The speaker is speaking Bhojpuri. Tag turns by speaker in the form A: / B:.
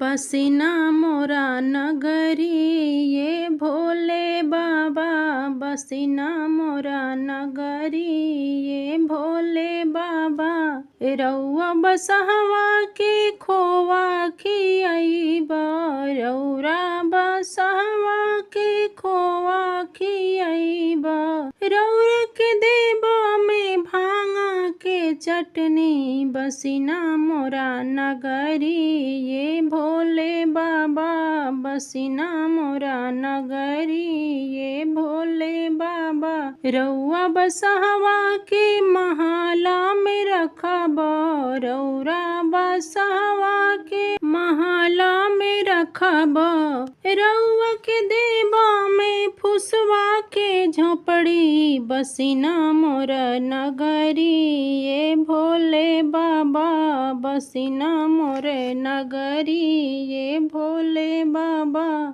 A: बसिना मोरा नगरी ये भोले बाबा, बसिना मोरा नगरी ये भोले बाबा। रउआ बसहवा के खोवा खियाइबा, रउरा बसहवा के खोवा खियाइबा। रउरा के देबा में भांगा के चटनी, बसिना मोरा नगरी ये भोले बाबा, बसिना मोरा नगरी ये भोले बाबा। रउआ बसहवा के महला में रखबा, रउरा बसहवा के महला में रखबा। रउआ के देबा में फुसवा के झोपड़ी, बसिना मोरा नगरी ये भोले बाबा, बसिना मोरे नगरी ये भोले बाबा।